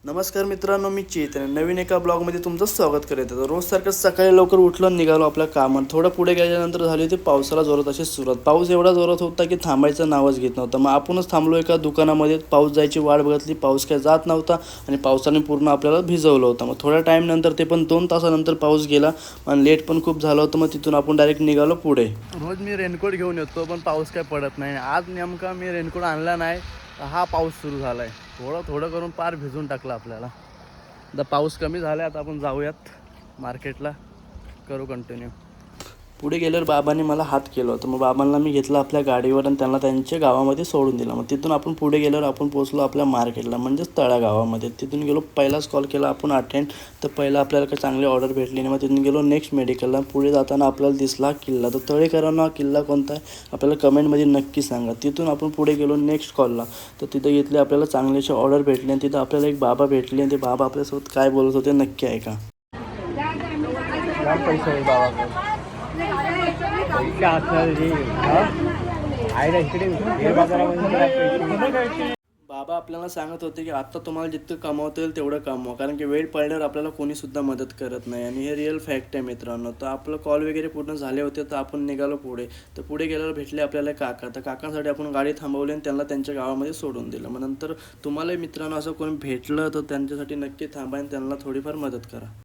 नमस्कार मित्रांनो, मी चेतन नवीन एका ब्लॉगमध्ये तुमचं स्वागत करत आहे. रोजसारखं सकाळी लवकर उठलो आणि निघालो आपल्या कामात. थोडं पुढे गेल्यानंतर झाली होती पावसाला जोरात अशी सुरुवात. पाऊस एवढा जोरात होता की थांबायचं नावच घेत नव्हतं. मग आपणच थांबलो एका दुकानामध्ये. पाऊस जायची वाट बघितली, पाऊस काय जात नव्हता आणि पावसाने पूर्ण आपल्याला भिजवलं होतं. मग थोड्या टाईमनंतर ते पण 2 तासानंतर पाऊस गेला आणि लेट पण खूप झालं होतं. मग तिथून आपण डायरेक्ट निघालो पुढे. रोज मी रेनकोट घेऊन येतो पण पाऊस काय पडत नाही. आज नेमका मी रेनकोट आणला नाही, हा पाऊस सुरू झाला आहे. थोडं थोडं करून पार भिजून टाकलं आपल्याला. आता पाऊस कमी झाला, आता आपण जाऊयात मार्केटला, करू कंटिन्यू. पुढे गेल्यावर बाबांनी मला हात केलं होतं. मग बाबांना मी घेतलं आपल्या गाडीवर आणि त्यांना त्यांच्या गावामध्ये सोडून दिलं. मग तिथून आपण पुढे गेल्यावर आपण पोहोचलो आपल्या मार्केटला, म्हणजेच तळा गावामध्ये. तिथून गेलो, पहिलाच कॉल केला आपण अटेंड, तर पहिला आपल्याला काही चांगली ऑर्डर भेटली नाही. मग तिथून गेलो नेक्स्ट मेडिकलला. पुढे जाताना आपल्याला दिसला किल्ला. तर तळेकरांना किल्ला कोणता आहे आपल्याला कमेंटमध्ये नक्की सांगा. तिथून आपण पुढे गेलो नेक्स्ट कॉलला. तर तिथं घेतले आपल्याला चांगल्याचे ऑर्डर भेटले आणि तिथं आपल्याला एक बाबा भेटले आणि ते बाबा आपल्यासोबत काय बोलत होते नक्की ऐका. पैसे आहे बाबा बाबा आपल्याला सांगत होते की आता तुम्हाला जितकं कमावता येईल तेवढं कमवा, कारण की वेळ पडल्यावर आपल्याला कोणीसुद्धा मदत करत नाही. आणि हे रिअल फॅक्ट आहे मित्रांनो. तर आपलं कॉल वगैरे पूर्ण झाले होते, तर आपण निघालो पुढे. तर पुढे गेल्यावर भेटले आपल्याला काका. तर काकांसाठी आपण गाडी थांबवली आणि त्यांना त्यांच्या गावामध्ये सोडून दिलं. मग नंतर तुम्हाला मित्रांनो असं कोणी भेटलं तर त्यांच्यासाठी नक्की थांबा आणि त्यांना थोडीफार मदत करा.